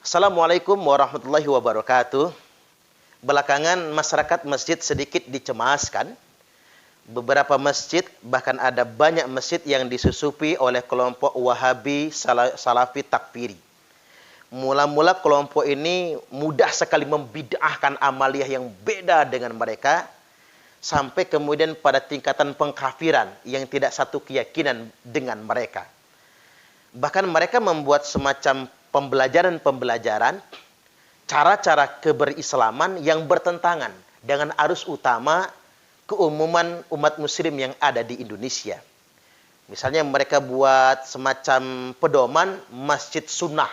Assalamualaikum warahmatullahi wabarakatuh. Belakangan masyarakat masjid sedikit dicemaskan. Beberapa masjid, bahkan ada banyak masjid yang disusupi oleh kelompok Wahabi Salafi Takfiri. Mula-mula kelompok ini mudah sekali membid'ahkan amaliyah yang beda dengan mereka, sampai kemudian pada tingkatan pengkafiran yang tidak satu keyakinan dengan mereka. Bahkan mereka membuat semacam pembelajaran-pembelajaran, cara-cara keberislaman yang bertentangan dengan arus utama keumuman umat muslim yang ada di Indonesia. Misalnya mereka buat semacam pedoman masjid sunnah.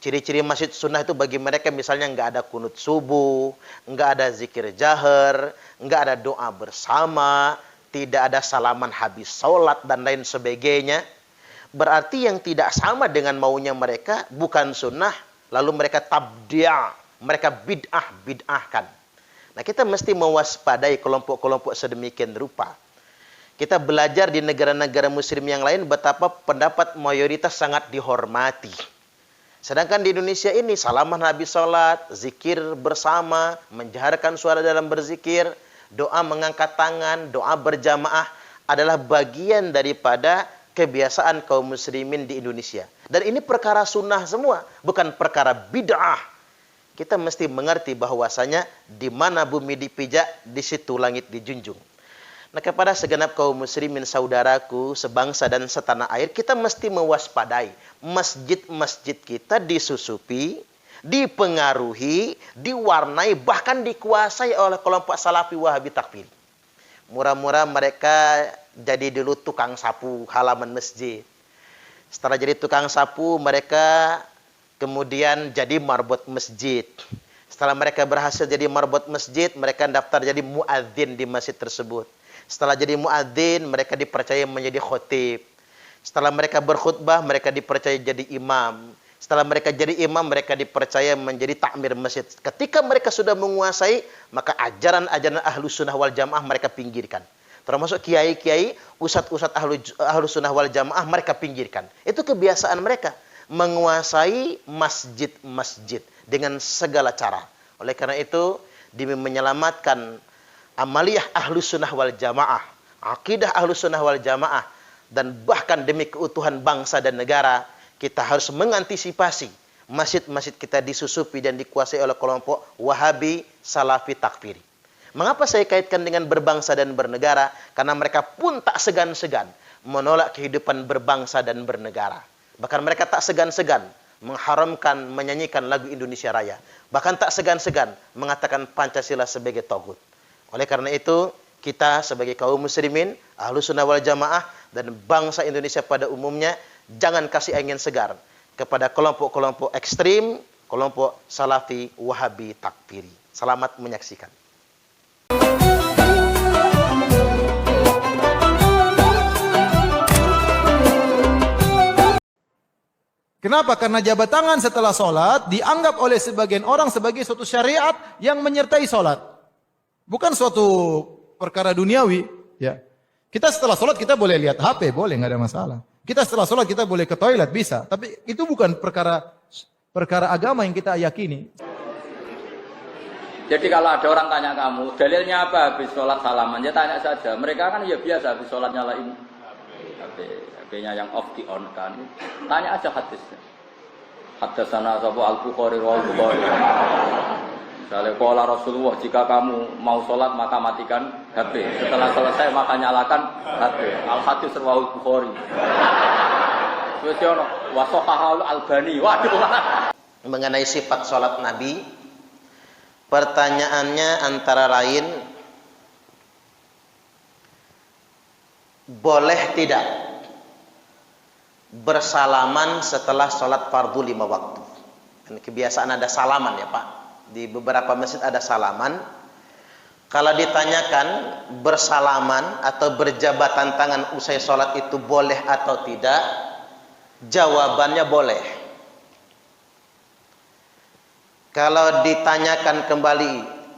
Ciri-ciri masjid sunnah itu bagi mereka misalnya nggak ada kunut subuh, nggak ada zikir jahar, nggak ada doa bersama, tidak ada salaman habis sholat dan lain sebagainya. Berarti yang tidak sama dengan maunya mereka bukan sunnah, lalu mereka tabdia', mereka bid'ahkan. Nah, kita mesti mewaspadai kelompok-kelompok sedemikian rupa. Kita belajar di negara-negara muslim yang lain betapa pendapat mayoritas sangat dihormati. Sedangkan di Indonesia ini salaman habis sholat, zikir bersama, menjaharkan suara dalam berzikir, doa mengangkat tangan, doa berjamaah adalah bagian daripada kebiasaan kaum muslimin di Indonesia. Dan ini perkara sunnah semua, bukan perkara bid'ah. Kita mesti mengerti bahwasanya di mana bumi dipijak, di situ langit dijunjung. Nah, kepada segenap kaum muslimin saudaraku, sebangsa dan setanah air, kita mesti mewaspadai masjid-masjid kita disusupi, dipengaruhi, diwarnai, bahkan dikuasai oleh kelompok Salafi Wahabi Takfiri. Murah-murah mereka jadi dulu tukang sapu halaman masjid. Setelah jadi tukang sapu, mereka kemudian jadi marbot masjid. Setelah mereka berhasil jadi marbot masjid, mereka daftar jadi muadzin di masjid tersebut. Setelah jadi muadzin, mereka dipercaya menjadi khotib. Setelah mereka berkhutbah, mereka dipercaya jadi imam. Setelah mereka jadi imam, mereka dipercaya menjadi takmir masjid. Ketika mereka sudah menguasai, maka ajaran-ajaran Ahlus Sunnah wal Jamaah mereka pinggirkan. Termasuk kiai-kiai, ustadz-ustadz Ahlus Sunnah wal Jamaah mereka pinggirkan. Itu kebiasaan mereka, menguasai masjid-masjid dengan segala cara. Oleh karena itu, demi menyelamatkan amaliyah Ahlus Sunnah wal Jamaah, akidah Ahlus Sunnah wal Jamaah, dan bahkan demi keutuhan bangsa dan negara, kita harus mengantisipasi masjid-masjid kita disusupi dan dikuasai oleh kelompok Wahabi Salafi Takfiri. Mengapa saya kaitkan dengan berbangsa dan bernegara? Karena mereka pun tak segan-segan menolak kehidupan berbangsa dan bernegara. Bahkan mereka tak segan-segan mengharamkan menyanyikan lagu Indonesia Raya. Bahkan tak segan-segan mengatakan Pancasila sebagai tauhid. Oleh karena itu, kita sebagai kaum muslimin, Ahlus Sunnah wal Jamaah, dan bangsa Indonesia pada umumnya, jangan kasih angin segar kepada kelompok-kelompok ekstrim, kelompok Salafi Wahabi Takfiri. Selamat menyaksikan. Kenapa? Karena jabat tangan setelah sholat dianggap oleh sebagian orang sebagai suatu syariat yang menyertai sholat. Bukan suatu perkara duniawi. Ya. Kita setelah sholat kita boleh lihat HP, boleh, nggak ada masalah. Kita setelah sholat kita boleh ke toilet, bisa. Tapi itu bukan perkara agama yang kita yakini. Jadi kalau ada orang tanya kamu, dalilnya apa habis sholat salaman? Ya tanya saja. Mereka kan ya biasa habis sholat nyalain HP-nya yang off di on kan. Tanya aja hadisnya. Haddatsana Abu Al-Bukhari wa Al-Bukhari. Misalnya qala Rasulullah, jika kamu mau sholat maka matikan HP. Setelah selesai maka nyalakan HP. Al-Hadits riwayat Bukhari. Wis ono wa sahahul Albani. Waduh. Mengenai sifat sholat Nabi, pertanyaannya antara lain, boleh tidak bersalaman setelah sholat fardu 5 waktu? Kebiasaan ada salaman ya Pak. Di beberapa masjid ada salaman. Kalau ditanyakan bersalaman atau berjabatan tangan usai sholat itu boleh atau tidak, jawabannya boleh. Kalau ditanyakan kembali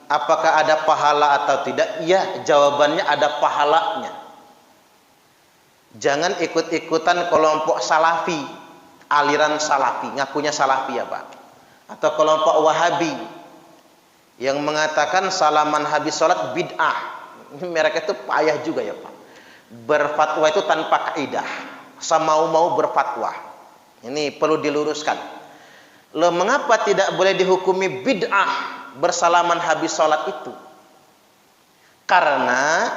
apakah ada pahala atau tidak, ya jawabannya ada pahalanya. Jangan ikut-ikutan kelompok salafi aliran Salafi, ngakunya Salafi ya Pak, atau kelompok Wahabi yang mengatakan salaman habis sholat bid'ah. Mereka itu payah juga ya Pak, berfatwa itu tanpa kaidah, semau-mau berfatwa. Ini perlu diluruskan. Loh, mengapa tidak boleh dihukumi bid'ah bersalaman habis sholat itu? Karena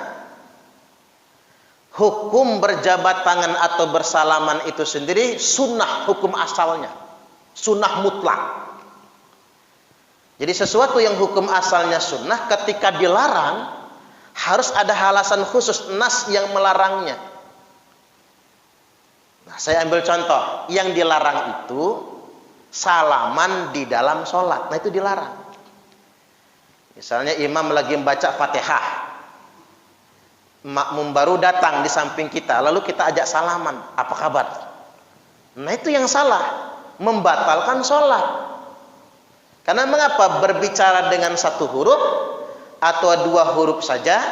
hukum berjabat tangan atau bersalaman itu sendiri sunnah, hukum asalnya sunnah mutlak. Jadi sesuatu yang hukum asalnya sunnah, ketika dilarang harus ada alasan khusus, nas yang melarangnya. Nah, saya ambil contoh, yang dilarang itu salaman di dalam sholat. Nah, itu dilarang. Misalnya imam lagi membaca Fatihah, makmum baru datang di samping kita, lalu kita ajak salaman, apa kabar? Nah, itu yang salah, membatalkan sholat. Karena mengapa? Berbicara dengan satu huruf atau dua huruf saja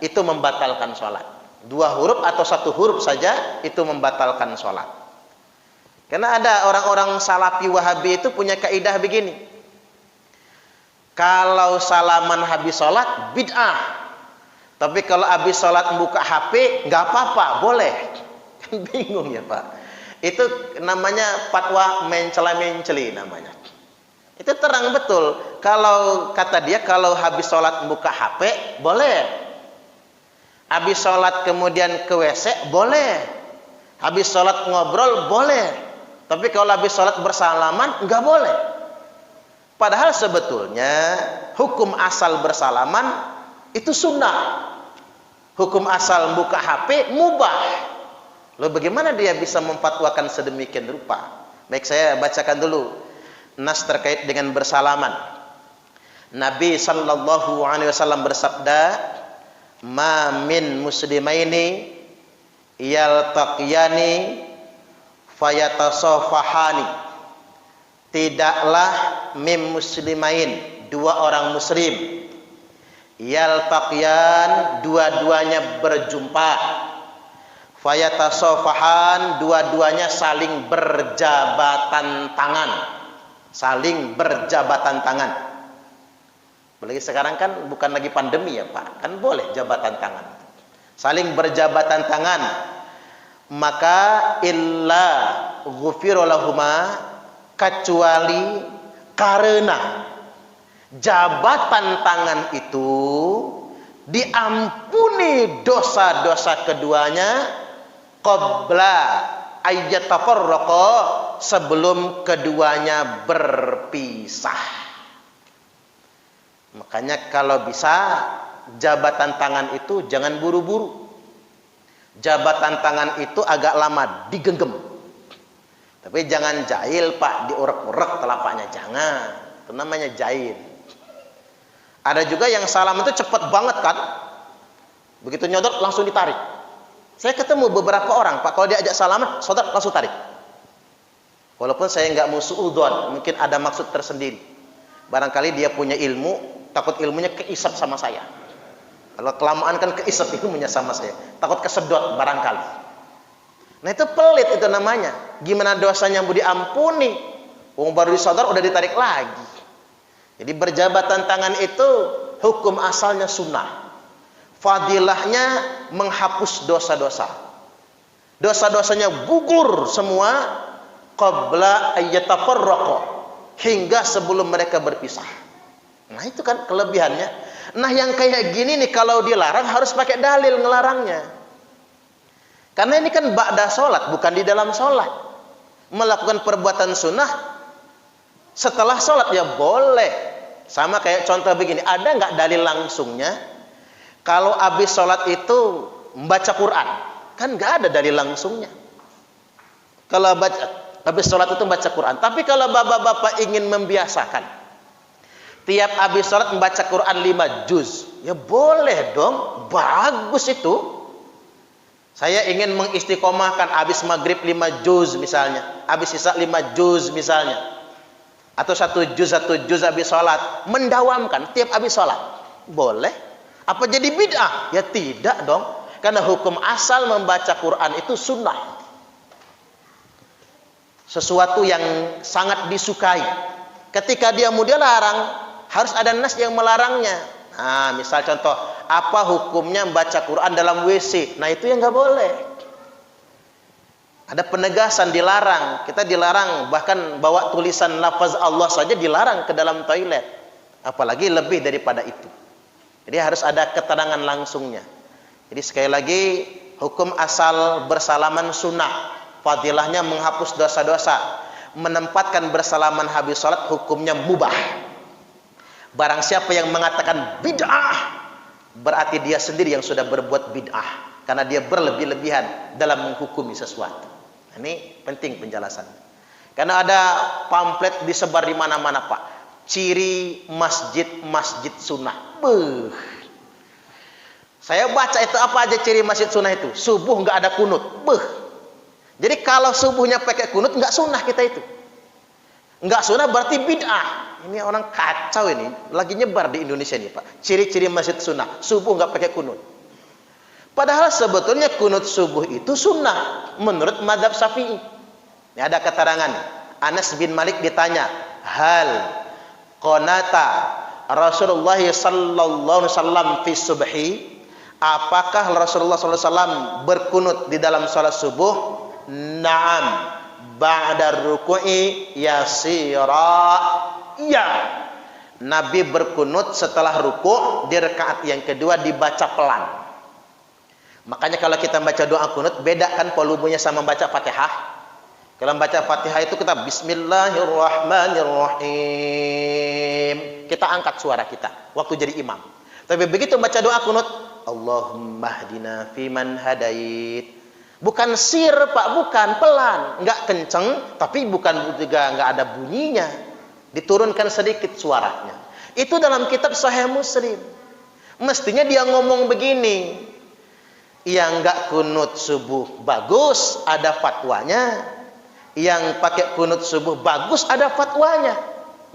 itu membatalkan sholat. Dua huruf atau satu huruf saja itu membatalkan sholat. Karena ada orang-orang Salafi Wahabi itu punya kaidah begini, kalau salaman habis sholat bid'ah, tapi kalau habis sholat membuka HP nggak apa-apa, boleh. Kan bingung ya Pak. Itu namanya fatwa mencela-menceli namanya. Itu terang betul. Kalau kata dia, kalau habis sholat membuka HP boleh, habis sholat kemudian ke WC boleh, habis sholat ngobrol boleh, tapi kalau habis sholat bersalaman nggak boleh. Padahal sebetulnya hukum asal bersalaman itu sunnah. Hukum asal membuka HP mubah. Lalu bagaimana dia bisa memfatwakan sedemikian rupa? Baik, saya bacakan dulu nas terkait dengan bersalaman. Nabi sallallahu alaihi wasallam bersabda, "Ma min muslimaini yaltaqiyani fayatasafahani." Tidaklah mim muslimain, dua orang muslim, yaltaqiyan, dua-duanya berjumpa, fayatasafahan, dua-duanya saling berjabatan tangan, saling berjabatan tangan. Apalagi sekarang kan bukan lagi pandemi ya Pak, kan boleh jabatan tangan, saling berjabatan tangan. Maka illa ghufira lahuma, kecuali karena jabatan tangan itu diampuni dosa-dosa keduanya qabla ayyatafarraqa, sebelum keduanya berpisah. Makanya kalau bisa jabatan tangan itu jangan buru-buru. Jabatan tangan itu agak lama digenggam. Tapi jangan jahil Pak, diurek-urek telapaknya, jangan. Itu namanya jahil. Ada juga yang salam itu cepat banget kan, begitu nyodot langsung ditarik. Saya ketemu beberapa orang Pak, kalau dia ajak salaman, saudara langsung tarik. Walaupun saya nggak musuudzon, mungkin ada maksud tersendiri. Barangkali dia punya ilmu, takut ilmunya keisap sama saya. Kalau kelamaan kan keisap ilmunya sama saya, takut kesedot barangkali. Nah, itu pelit itu namanya. Gimana dosanya mau diampuni? Wong baru disodor udah ditarik lagi. Jadi berjabatan tangan itu hukum asalnya sunnah. Fadilahnya menghapus dosa-dosa. Dosa-dosanya gugur semua qabla ayyatafarraqa, hingga sebelum mereka berpisah. Nah, itu kan kelebihannya. Nah, yang kayak gini nih kalau dilarang harus pakai dalil ngelarangnya. Karena ini kan ba'da sholat, bukan di dalam sholat. Melakukan perbuatan sunnah setelah sholat ya boleh. Sama kayak contoh begini, ada nggak dalil langsungnya? Kalau habis sholat itu membaca Quran, kan nggak ada dalil langsungnya. Kalau habis sholat itu membaca Quran. Tapi kalau bapak-bapak ingin membiasakan, tiap habis sholat membaca Quran 5 juz, ya boleh dong, bagus itu. Saya ingin mengistiqomahkan habis maghrib 5 juz misalnya, habis isya 5 juz misalnya, atau 1 juz habis sholat, mendawamkan tiap habis sholat, boleh. Apa jadi bid'ah? Ya tidak dong, karena hukum asal membaca Quran itu sunnah. sesuatu yang sangat disukai. Ketika dia mau larang, harus ada nas yang melarangnya. Nah, misal contoh, apa hukumnya membaca Quran dalam WC? Nah, itu yang nggak boleh. Ada penegasan, dilarang. Kita dilarang, bahkan bawa tulisan lafaz Allah saja dilarang ke dalam toilet. Apalagi lebih daripada itu. Jadi harus ada keterangan langsungnya. Jadi sekali lagi, hukum asal bersalaman sunnah. Fadilahnya menghapus dosa-dosa. Menempatkan bersalaman habis salat hukumnya mubah. Barang siapa yang mengatakan bid'ah, berarti dia sendiri yang sudah berbuat bid'ah, karena dia berlebih-lebihan dalam menghukumi sesuatu. Ini penting penjelasan. Karena ada pamflet disebar di mana-mana, Pak. Ciri masjid sunnah. Saya baca itu apa aja ciri masjid sunnah itu. Subuh nggak ada kunut. Jadi kalau subuhnya pakai kunut nggak sunnah kita itu. Nggak sunnah berarti bid'ah. Ini orang kacau ini. Lagi nyebar di Indonesia ini, Pak. Ciri-ciri masjid sunnah. Subuh nggak pakai kunut. Padahal sebetulnya kunut subuh itu sunnah menurut mazhab Syafi'i. Ini ada keterangan. Anas bin Malik ditanya, hal qanata Rasulullah sallallahu alaihi wasallam fi subhi? Apakah Rasulullah sallallahu alaihi wasallam berkunut di dalam salat subuh? Naam, ba'da ruku'i yasira. Iya. Nabi berkunut setelah ruku' di rakaat yang kedua dibaca pelan. Makanya kalau kita baca doa kunut, bedakan volumenya sama baca Fatihah. Kalau baca Fatihah itu kita bismillahirrahmanirrahim. Kita angkat suara kita waktu jadi imam. Tapi begitu baca doa kunut, Allahumma hdina fiman hadait. Bukan sir, Pak, bukan, pelan, enggak kenceng, tapi bukan juga enggak ada bunyinya. Diturunkan sedikit suaranya. Itu dalam kitab Sahih Muslim. Mestinya dia ngomong begini. Yang enggak kunut subuh bagus, ada fatwanya. Yang pakai kunut subuh bagus, ada fatwanya.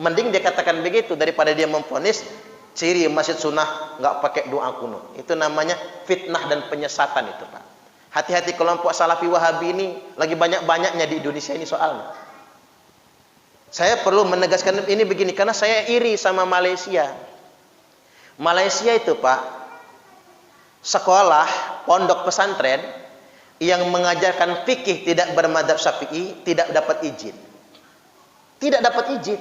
Mending dia katakan begitu daripada dia memvonis ciri masjid sunnah enggak pakai doa kunut. Itu namanya fitnah dan penyesatan itu, Pak. Hati-hati kelompok Salafi Wahabi ini lagi banyak-banyaknya di Indonesia ini soalnya. Saya perlu menegaskan ini begini, karena saya iri sama Malaysia. Malaysia itu, Pak, sekolah pondok pesantren yang mengajarkan fikih tidak bermadzhab Syafi'i tidak dapat izin. Tidak dapat izin.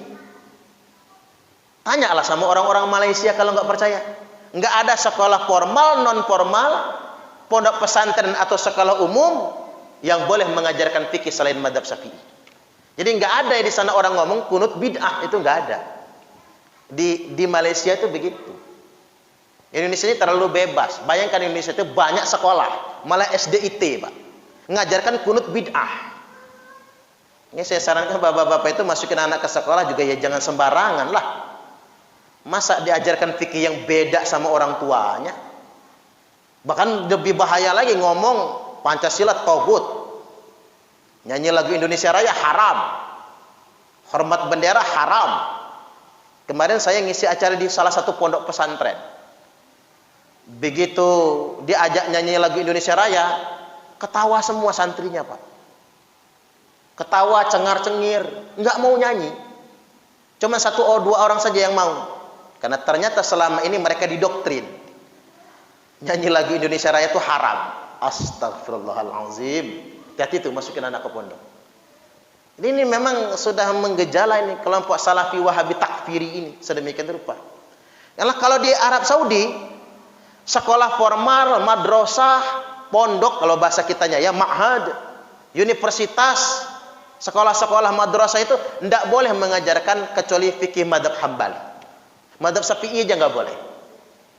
Tanyalah sama orang-orang Malaysia kalau nggak percaya. Nggak ada sekolah formal, non formal, pondok pesantren atau sekolah umum yang boleh mengajarkan fikih selain madzhab Syafi'i. Jadi nggak ada di sana orang ngomong kunut bid'ah, itu nggak ada. Di Malaysia itu begitu. Indonesia ini terlalu bebas. Bayangkan Indonesia itu banyak sekolah, malah SDIT, Pak, mengajarkan kunut bid'ah. Ini saya sarankan bapak-bapak itu masukin anak ke sekolah juga ya jangan sembarangan lah. Masa diajarkan fikih yang beda sama orang tuanya? Bahkan lebih bahaya lagi ngomong Pancasila tauhid. Nyanyi lagu Indonesia Raya haram. Hormat bendera haram. Kemarin saya ngisi acara di salah satu pondok pesantren. Begitu diajak nyanyi lagu Indonesia Raya, ketawa semua santrinya, Pak. Ketawa cengar-cengir, nggak mau nyanyi. Cuma satu atau dua orang saja yang mau. Karena ternyata selama ini mereka didoktrin. Nyanyi lagu Indonesia Raya itu haram. Astagfirullahalazim. Hati itu masukin anak ke pondok. Ini memang sudah menggejala ini kelompok Salafi Wahabi takfiri ini sedemikian rupa. Karena kalau di Arab Saudi sekolah formal, madrasah, pondok kalau bahasa kitanya ya ma'had, universitas, sekolah-sekolah madrasah itu tidak boleh mengajarkan kecuali fikih madzhab Hambali. Madzhab Syafi'i aja nggak boleh.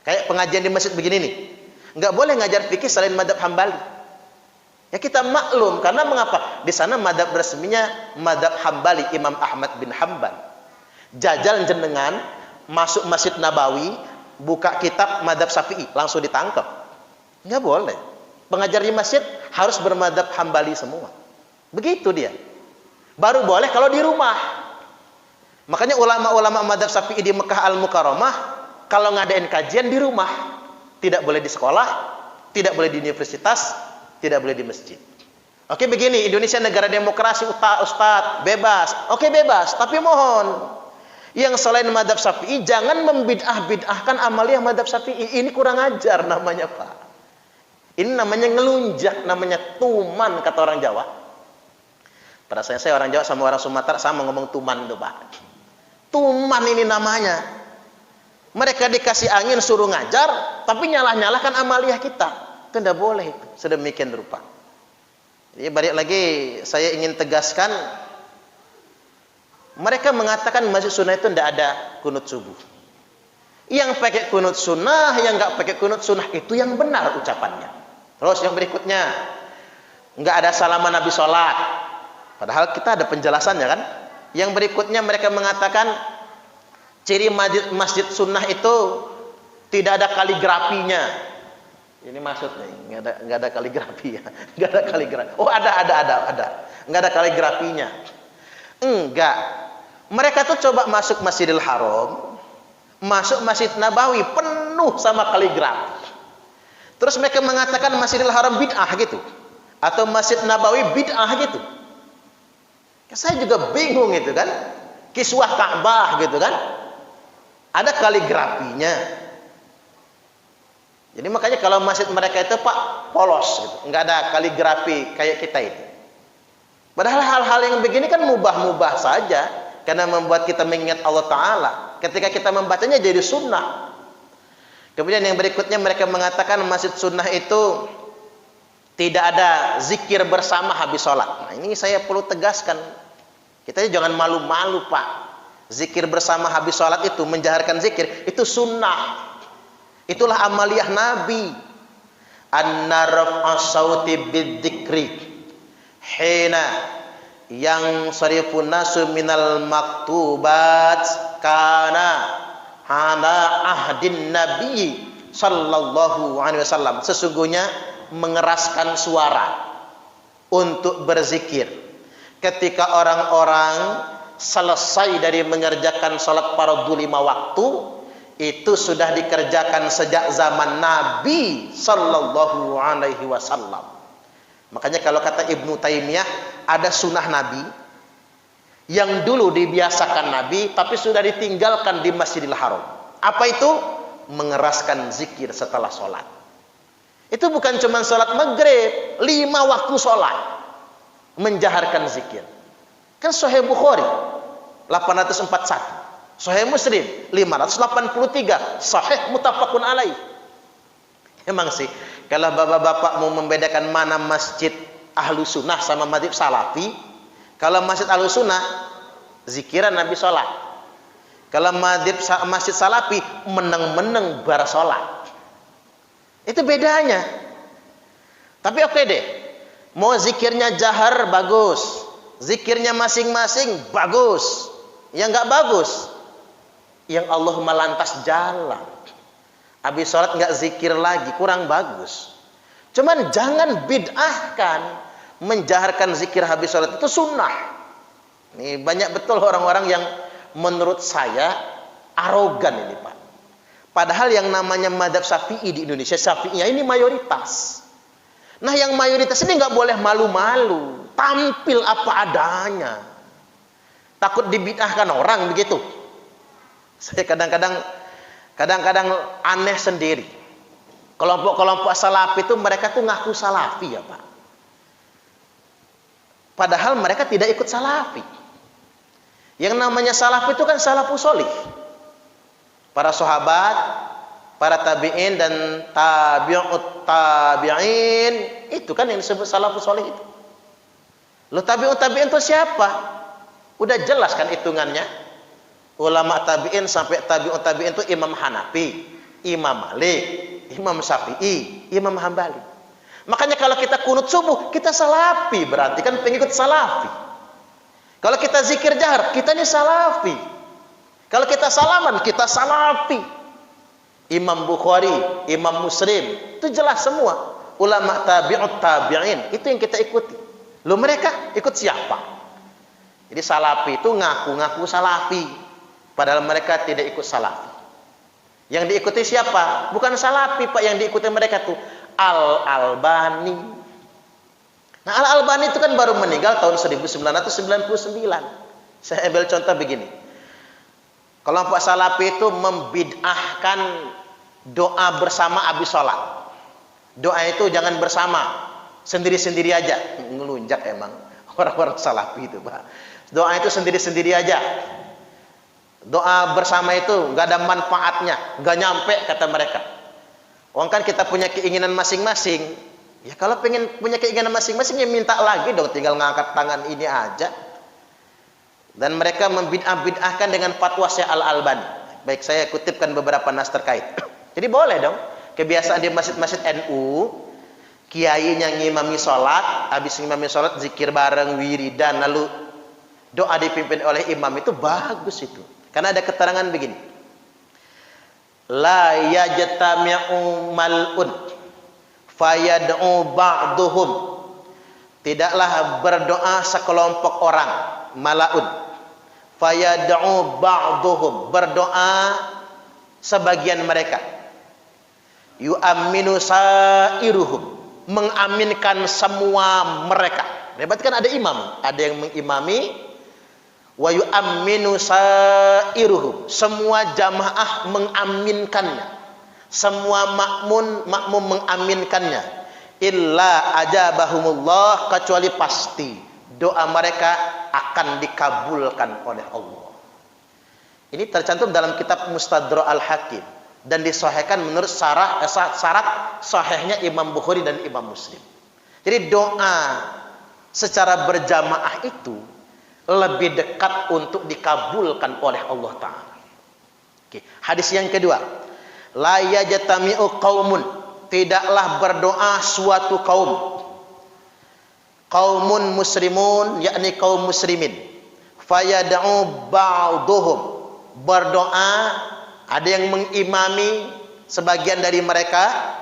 Kayak pengajian di masjid begini nih, nggak boleh ngajar fikih selain madzhab Hambali. Ya kita maklum, karena mengapa? Di sana madzhab resminya madzhab Hambali, Imam Ahmad bin Hanbal. Jajal jenengan masuk Masjid Nabawi, buka kitab madzhab Syafi'i, langsung ditangkap. Nggak boleh. Pengajar di masjid harus bermadzhab Hambali semua. Begitu dia. Baru boleh kalau di rumah. Makanya ulama-ulama madzhab Syafi'i di Mekah Al-Mukarramah kalau ngadain kajian di rumah, tidak boleh di sekolah, tidak boleh di universitas, tidak boleh di masjid. Oke begini, Indonesia negara demokrasi, Ustaz, bebas. Oke bebas, tapi mohon yang selain madhab Syafi'i jangan membid'ah-bid'ahkan amaliyah madhab Syafi'i. Ini kurang ajar namanya, Pak. Ini namanya ngelunjak, namanya tuman kata orang Jawa. Pada saya orang Jawa sama orang Sumatera sama ngomong tuman itu, Pak. Tuman ini namanya. Mereka dikasih angin suruh ngajar, tapi nyalah-nyalahkan amaliyah kita. Itu tidak boleh itu, sedemikian rupa. Jadi balik lagi saya ingin tegaskan, mereka mengatakan masjid sunnah itu tidak ada kunut subuh. Yang pakai kunut sunnah, yang nggak pakai kunut sunnah itu yang benar ucapannya. Terus yang berikutnya, nggak ada salaman Nabi sholat. Padahal kita ada penjelasannya kan. Yang berikutnya mereka mengatakan ciri masjid sunnah itu tidak ada kaligrafinya. Ini maksudnya nggak ada kaligrafi ya, nggak ada kaligrafi. Oh ada, nggak ada kaligrafinya. Enggak. Mereka tuh coba masuk Masjidil Haram, masuk Masjid Nabawi penuh sama kaligrafi. Terus mereka mengatakan Masjidil Haram bid'ah gitu, atau Masjid Nabawi bid'ah gitu. Saya juga bingung itu kan, kiswah Ka'bah gitu kan, ada kaligrafinya. Jadi makanya kalau masjid mereka itu Pak polos gitu, nggak ada kaligrafi kayak kita ini. Padahal hal-hal yang begini kan mubah-mubah saja, karena membuat kita mengingat Allah Ta'ala. Ketika kita membacanya jadi sunnah. Kemudian yang berikutnya mereka mengatakan masjid sunnah itu tidak ada zikir bersama habis sholat. Nah ini saya perlu tegaskan, kita jangan malu-malu Pak. Zikir bersama habis sholat itu, menjaharkan zikir, itu sunnah. Itulah amaliyah Nabi. An-narf as-sauti bid-dzikri hina yang sarifun nasu minal maktubat kana ala ahdin Nabi sallallahu alaihi wasallam. Sesungguhnya mengeraskan suara untuk berzikir ketika orang-orang selesai dari mengerjakan salat fardhu 5 waktu, itu sudah dikerjakan sejak zaman Nabi sallallahu alaihi wasallam. Makanya kalau kata Ibnu Taimiyah, ada sunnah Nabi yang dulu dibiasakan Nabi tapi sudah ditinggalkan di Masjidil Haram. Apa itu? Mengeraskan zikir setelah sholat. Itu bukan cuma sholat maghrib, 5 waktu sholat menjaharkan zikir. Kan Sahih Bukhari 841, Sahih Muslim 583, Sahih muttafaqun alaih. Emang sih kalau bapak-bapak mau membedakan mana masjid ahlu sunnah sama madhab salafi, kalau masjid ahlu sunnah zikiran Nabi sholat, kalau masjid salafi meneng-meneng bar sholat. Itu bedanya. Tapi oke deh, mau zikirnya jahar bagus, zikirnya masing-masing bagus. Yang nggak bagus, yang Allahumma lantas jalan, habis sholat nggak zikir lagi, kurang bagus. Cuman jangan bid'ahkan menjaharkan zikir habis sholat, itu sunnah. Ini banyak betul orang-orang yang menurut saya arogan ini Pak. Padahal yang namanya madhab Syafi'i di Indonesia, Syafi'iyah ini mayoritas. Nah yang mayoritas ini nggak boleh malu-malu, tampil apa adanya. Takut dibid'ahkan orang begitu. Saya kadang-kadang aneh sendiri. Kelompok-kelompok salafi itu mereka tuh ngaku salafi ya Pak. Padahal mereka tidak ikut salafi. Yang namanya salafi itu kan salafus sholih. Para sahabat, para tabi'in dan tabi'ut tabi'in, itu kan yang disebut salafus sholih itu. Loh tabi'ut tabi'in itu siapa? Udah jelas kan hitungannya. Ulama tabi'in sampai tabi'ut tabi'in itu Imam Hanafi, Imam Malik, Imam Syafi'i, Imam Hambali. Makanya kalau kita kunut subuh, kita salafi, berarti kan pengikut salafi. Kalau kita zikir jahar, kita ini salafi. Kalau kita salaman, kita salafi. Imam Bukhari, Imam Muslim, itu jelas semua. Ulama tabi'ut tabi'in, itu yang kita ikuti. Loh mereka ikut siapa? Jadi salafi itu ngaku-ngaku salafi, padahal mereka tidak ikut salafi. Yang diikuti siapa? Bukan salafi Pak, yang diikuti mereka tuh Al-Albani. Nah, Al-Albani itu kan baru meninggal tahun 1999. Saya ambil contoh begini. Kelompok Salafi itu membid'ahkan doa bersama habis sholat. Doa itu jangan bersama, sendiri-sendiri aja. Ngelunjak emang orang-orang Salafi itu, Pak. Doa itu sendiri-sendiri aja. Doa bersama itu nggak ada manfaatnya, nggak nyampe kata mereka. Orang kan kita punya keinginan masing-masing. Ya kalau pengen punya keinginan masing-masing ya minta lagi dong, tinggal ngangkat tangan ini aja. Dan mereka membid'ah-bid'ahkan dengan fatwa Syekh Al-Albani. Baik, saya kutipkan beberapa nas terkait. Jadi boleh dong, kebiasaan di masjid-masjid NU, kiainya ngimami sholat, habis ngimami sholat zikir bareng, wiridan, lalu doa dipimpin oleh imam, itu bagus itu. Karena ada keterangan begini. La yajtami'u mal'un fayad'u ba'duhum. Tidaklah berdoa sekelompok orang, malaun. Fayad'u ba'duhum, berdoa sebagian mereka. Yu'amminu sa'iruhum, mengaminkan semua mereka. Berarti kan ada imam, ada yang mengimami. Wa yu'amminu sa'iruhum, semua jamaah mengaminkannya, semua makmum mengaminkannya. Illa ajabahumullah, kecuali pasti doa mereka akan dikabulkan oleh Allah. Ini tercantum dalam kitab Mustadrak Al-Hakim dan disahihkan menurut syarat sahihnya Imam Bukhari dan Imam Muslim. Jadi doa secara berjamaah itu lebih dekat untuk dikabulkan oleh Allah Ta'ala. Oke. Hadis yang kedua, la yajtami'u qaumun, tidaklah berdoa suatu kaum, qaumun muslimun, yakni kaum muslimin, fayad'u ba'duhum, berdoa, ada yang mengimami sebagian dari mereka,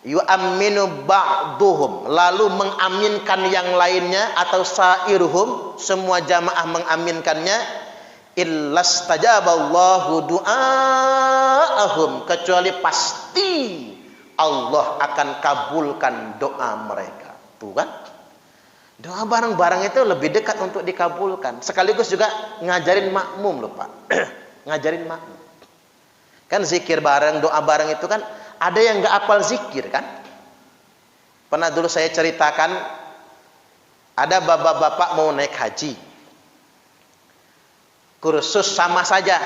yu'amminu ba'duhum, lalu mengaminkan yang lainnya, atau sa'iruhum, semua jamaah mengaminkannya, illastajaballahu du'aahum, kecuali pasti Allah akan kabulkan doa mereka. Tuh kan, doa bareng-bareng itu lebih dekat untuk dikabulkan. Sekaligus juga ngajarin makmum loh Pak. Ngajarin makmum. Kan zikir bareng, doa bareng itu kan ada yang nggak hafal zikir kan? Pernah dulu saya ceritakan, ada bapak-bapak mau naik haji, kursus sama saya,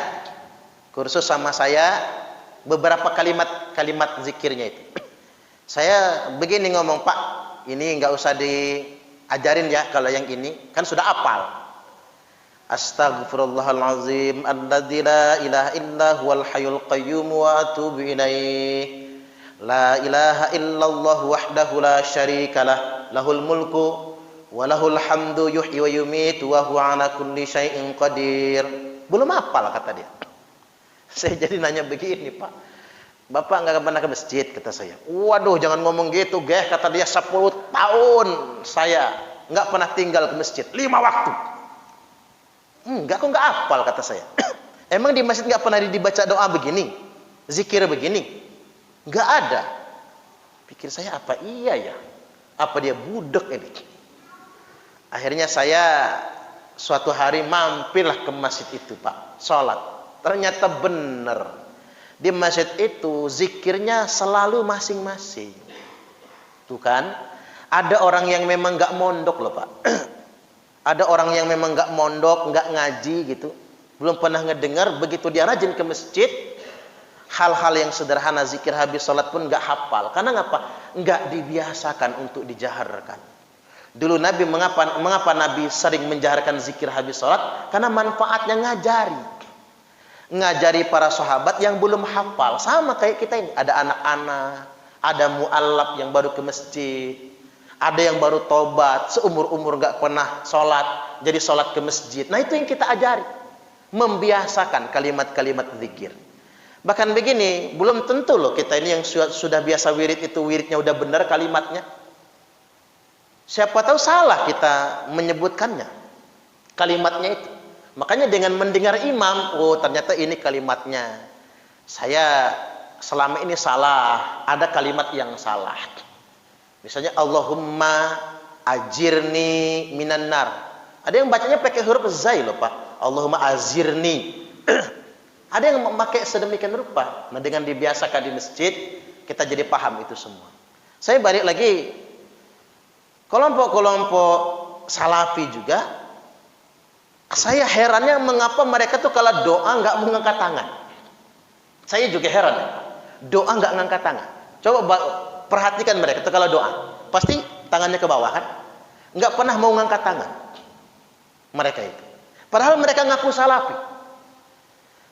beberapa kalimat zikirnya itu. Saya begini ngomong, Pak, ini nggak usah diajarin ya, kalau yang ini kan sudah hafal. Astaghfirullahalazim alladzi la ilaha illa huwal hayyul qayyum wa atubu ilaih. La ilaha illallah wahdahu la syarikalah, lahul mulku wa lahul hamdu yuhyi wa yumitu wa huwa ala kulli syai'in qadir. Belum hafal kata dia. Saya jadi nanya begini, Pak, Bapak nggak pernah ke masjid, kata saya. Waduh, jangan ngomong gitu, geh, kata dia. 10 tahun saya nggak pernah tinggal ke masjid, 5 waktu. Enggak, kok nggak hafal, kata saya. Emang di masjid nggak pernah dibaca doa begini, zikir begini? Nggak ada. Pikir saya, apa iya ya? Apa dia budak ini? Akhirnya saya suatu hari mampirlah ke masjid itu, Pak, sholat. Ternyata benar, di masjid itu zikirnya selalu masing-masing. Tuh kan, ada orang yang memang nggak mondok loh Pak. Ada orang yang memang nggak mondok, nggak ngaji gitu, belum pernah ngedengar, begitu dia rajin ke masjid, hal-hal yang sederhana zikir habis sholat pun nggak hafal. Karena ngapa? Nggak dibiasakan untuk dijaharkan. Dulu Nabi, mengapa Nabi sering menjaharkan zikir habis sholat? Karena manfaatnya ngajari para sahabat yang belum hafal. Sama kayak kita ini, ada anak-anak, ada mu'allaf yang baru ke masjid, ada yang baru tobat, seumur-umur nggak pernah sholat, jadi sholat ke masjid. Nah itu yang kita ajari, membiasakan kalimat-kalimat zikir. Bahkan begini, belum tentu loh kita ini yang sudah biasa wirid itu wiridnya udah benar kalimatnya. Siapa tahu salah kita menyebutkannya, kalimatnya itu. Makanya dengan mendengar imam, oh ternyata ini kalimatnya, saya selama ini salah, ada kalimat yang salah. Misalnya Allahumma ajirni minan nar. Ada yang bacanya pakai huruf zai loh Pak. Allahumma azirni. Ada yang memakai sedemikian rupa. Nah, dengan dibiasakan di masjid, kita jadi paham itu semua. Saya balik lagi, kelompok-kelompok salafi juga, saya herannya mengapa mereka tuh kalau doa nggak mengangkat tangan. Saya juga heran, doa nggak ngangkat tangan. Coba perhatikan mereka tuh kalau doa, pasti tangannya ke bawah kan? Nggak pernah mau ngangkat tangan. Mereka itu. Padahal mereka ngaku salafi.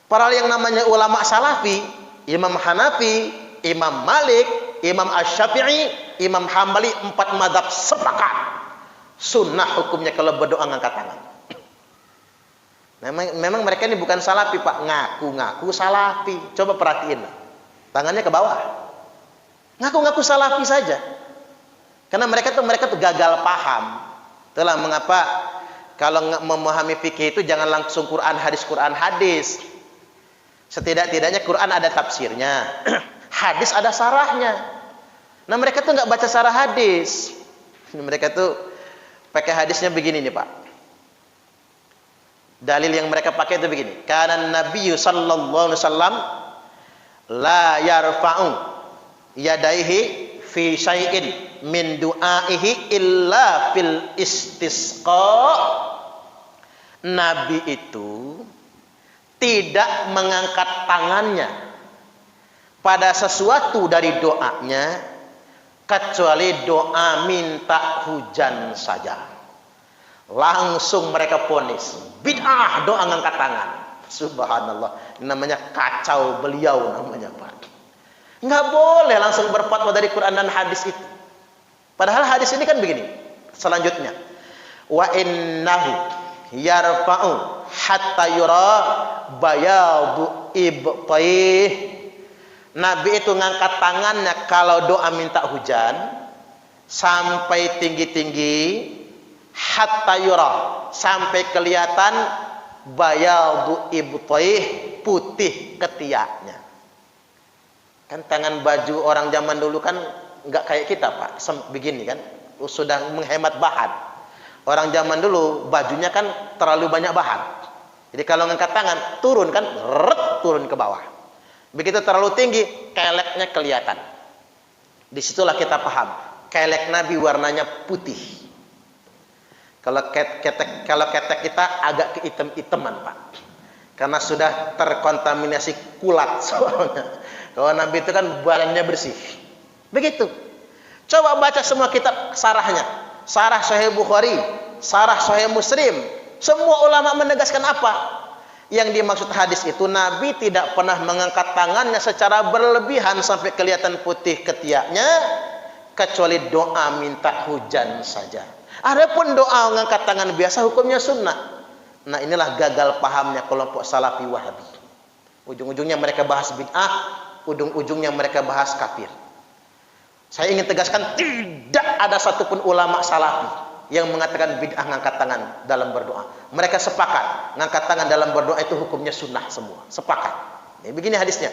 Padahal yang namanya ulama salafi, Imam Hanafi, Imam Malik, Imam Asy-Syafi'i, Imam Hambali, 4 mazhab sepakat. Sunnah hukumnya kalau berdoa ngangkat tangan. Memang mereka ini bukan salafi Pak, ngaku-ngaku salafi. Coba perhatiin, tangannya ke bawah. Ngaku-ngaku salafi saja. Karena mereka tuh gagal paham. Itulah mengapa kalau memahami fikih itu jangan langsung Quran hadis. Setidak-tidaknya Quran ada tafsirnya, hadis ada sarahnya. Nah mereka tuh nggak baca sarah hadis. Mereka tuh pakai hadisnya begini nih Pak. Dalil yang mereka pakai itu begini. Kana Nabiyyu sallallahu alaihi wasallam la yarfa'u yadaihi fi syai'in min du'aihi illa fil istisqa. Nabi itu tidak mengangkat tangannya pada sesuatu dari doanya kecuali doa minta hujan saja. Langsung mereka vonis bid'ah doa ngangkat tangan. Subhanallah, ini namanya kacau beliau namanya Pak. Nggak boleh langsung berfatwa dari Quran dan hadis itu. Padahal hadis ini kan begini. Selanjutnya, wa innahu yarfa'u hatta yura bayadu ibtaih. Nabi itu ngangkat tangannya kalau doa minta hujan sampai tinggi-tinggi, hatta yura sampai kelihatan bayadu ibtaih, putih ketiaknya. Kan tangan baju orang zaman dulu kan nggak kayak kita Pak, begini kan, sudah menghemat bahan. Orang zaman dulu bajunya kan terlalu banyak bahan. Jadi kalau ngangkat tangan turun kan, turun ke bawah. Begitu terlalu tinggi, keleknya kelihatan. Disitulah kita paham, kelek Nabi warnanya putih. Kalau ketek kita agak kehitam-hitaman Pak, karena sudah terkontaminasi kulat soalnya. Kalau Nabi itu kan badannya bersih. Begitu. Coba baca semua kitab sarahnya. Sarah Sahih Bukhari, sarah Sahih Muslim. Semua ulama menegaskan apa? Yang dimaksud hadis itu Nabi tidak pernah mengangkat tangannya secara berlebihan sampai kelihatan putih ketiaknya kecuali doa minta hujan saja. Adapun doa mengangkat tangan biasa hukumnya sunnah. Nah inilah gagal pahamnya kelompok salafi wahabi. Ujung-ujungnya mereka bahas bid'ah, ujung-ujungnya mereka bahas kafir. Saya ingin tegaskan tidak ada satupun ulama salafi yang mengatakan bid'ah ngangkat tangan dalam berdoa. Mereka sepakat ngangkat tangan dalam berdoa itu hukumnya sunnah semua. Sepakat. Ini begini hadisnya.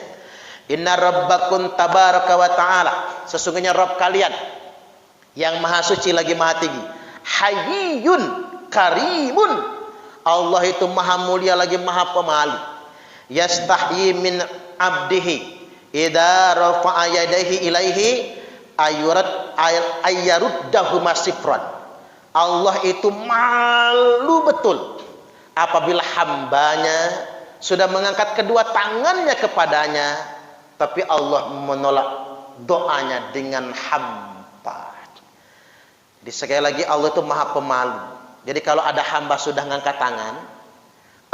Inna rabbakum tabaraka wa ta'ala. Sesungguhnya Rabb kalian yang maha suci lagi maha tinggi. Hayyun karimun. Allah itu maha mulia lagi maha pemalu. Yastahyi min abdihi idza rafa'a yadayhi ilaihi ayyaruddahu masifran. Allah itu malu betul apabila hambanya sudah mengangkat kedua tangannya kepadanya, tapi Allah menolak doanya dengan hampa. Jadi sekali lagi Allah itu maha pemalu. Jadi kalau ada hamba sudah ngangkat tangan,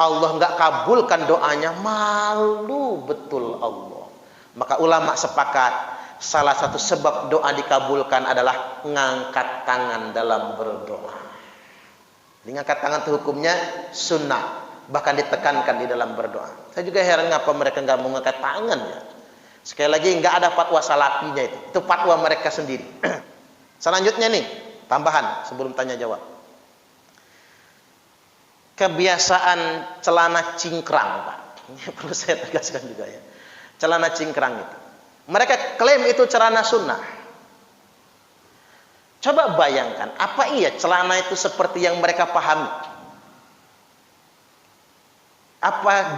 Allah nggak kabulkan doanya, malu betul Allah. Maka ulama sepakat salah satu sebab doa dikabulkan adalah ngangkat tangan dalam berdoa. Ngangkat tangan itu hukumnya sunnah, bahkan ditekankan di dalam berdoa. Saya juga heran ngapa mereka nggak mau ngangkat tangan ya. Sekali lagi nggak ada fatwa salafinya itu fatwa mereka sendiri. Selanjutnya nih tambahan sebelum tanya jawab. Kebiasaan celana cingkrang Pak, ini perlu saya tegaskan juga ya. Celana cingkrang itu mereka klaim itu celana sunnah. Coba bayangkan, apa iya celana itu seperti yang mereka pahami?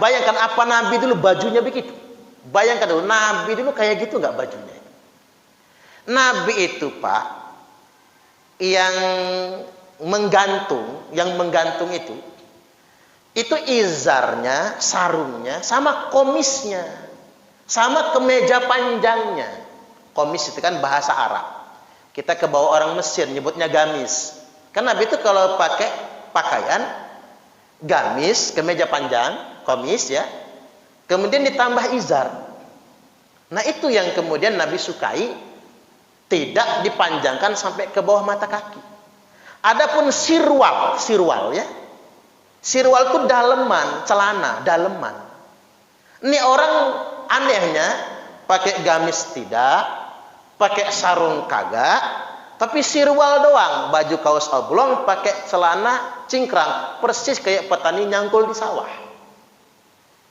Bayangkan apa Nabi dulu bajunya begitu? Bayangkan dulu, Nabi dulu kayak gitu nggak bajunya? Nabi itu Pak, yang menggantung itu izarnya, sarungnya, sama komisnya, sama kemeja panjangnya. Komis itu kan bahasa Arab. Kita ke bawah orang Mesir nyebutnya gamis. Kan Nabi itu kalau pakai pakaian gamis, kemeja panjang, komis ya. Kemudian ditambah izar. Nah, itu yang kemudian Nabi sukai, tidak dipanjangkan sampai ke bawah mata kaki. Adapun sirwal ya. Sirwal itu daleman, celana, daleman. Ini orang anehnya pakai gamis tidak, pakai sarung kagak, tapi sirwal doang, baju kaos oblong, pakai celana cingkrang, persis kayak petani nyangkul di sawah.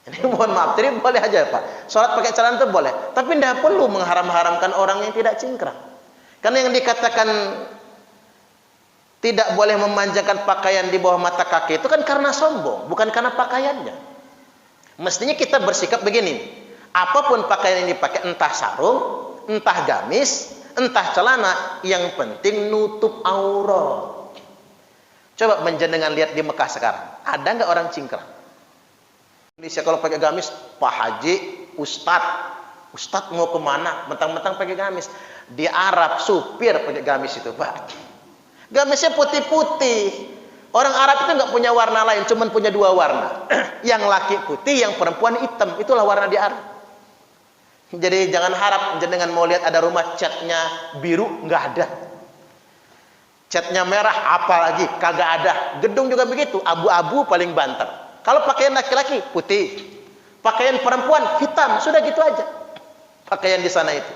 Ini mohon maaf, jadi boleh aja Pak, sholat pakai celana itu boleh, tapi tidak perlu mengharam-haramkan orang yang tidak cingkrang. Karena yang dikatakan tidak boleh memanjangkan pakaian di bawah mata kaki itu kan karena sombong, bukan karena pakaiannya. Mestinya kita bersikap begini, apapun pakaian yang dipakai, entah sarung, entah gamis, entah celana, yang penting nutup aurat. Coba menjenengan lihat di Mekah sekarang, ada nggak orang cingkrang? Indonesia kalau pakai gamis, Pak Haji, Ustadz mau kemana? Mentang-mentang pakai gamis. Di Arab supir pakai gamis itu Pak. Gamisnya putih-putih. Orang Arab itu nggak punya warna lain, cuman punya 2 warna. Yang laki putih, yang perempuan hitam. Itulah warna di Arab. Jadi jangan harap jenengan mau lihat ada rumah catnya biru, nggak ada. Catnya merah, apalagi kagak ada. Gedung juga begitu, abu-abu paling banter. Kalau pakaian laki-laki putih, pakaian perempuan hitam, sudah gitu aja. Pakaian di sana itu.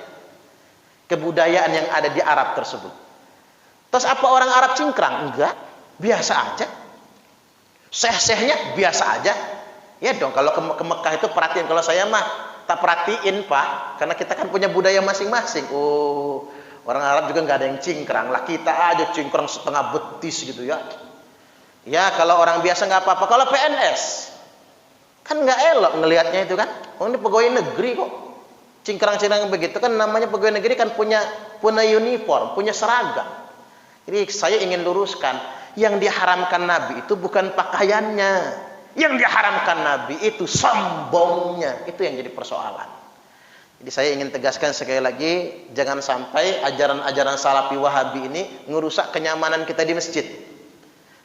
Kebudayaan yang ada di Arab tersebut. Terus apa orang Arab cingkrang? Enggak, biasa aja. Seh-sehnya biasa aja. Ya dong, kalau ke Mekah itu perhatiin. Kalau saya mah tak perhatiin Pak, karena kita kan punya budaya masing-masing. Oh, orang Arab juga nggak ada yang cingkrang lah, kita aja cingkrang setengah betis gitu ya. Ya kalau orang biasa nggak apa-apa. Kalau PNS kan nggak elok ngelihatnya itu kan. Oh, ini pegawai negeri kok cingkrang-cingkrang begitu kan, namanya pegawai negeri kan punya uniform, punya seragam. Jadi saya ingin luruskan, yang diharamkan Nabi itu bukan pakaiannya, yang diharamkan Nabi itu sombongnya. Itu yang jadi persoalan. Jadi saya ingin tegaskan sekali lagi, jangan sampai ajaran-ajaran Salafi Wahabi ini ngerusak kenyamanan kita di masjid.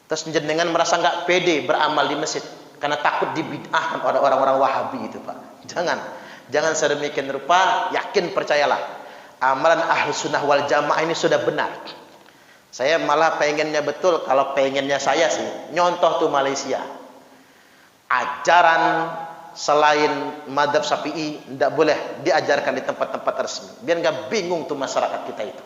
Terus jenengan merasa nggak pede beramal di masjid karena takut dibid'ahkan oleh orang-orang Wahabi itu Pak. Jangan sedemikian rupa. Yakin, percayalah, amalan Ahlus Sunnah wal Jamaah ini sudah benar. Saya malah pengennya betul, kalau pengennya saya sih nyontoh tuh Malaysia. Ajaran selain madzhab Syafi'i tidak boleh diajarkan di tempat-tempat resmi, biar nggak bingung tuh masyarakat kita itu.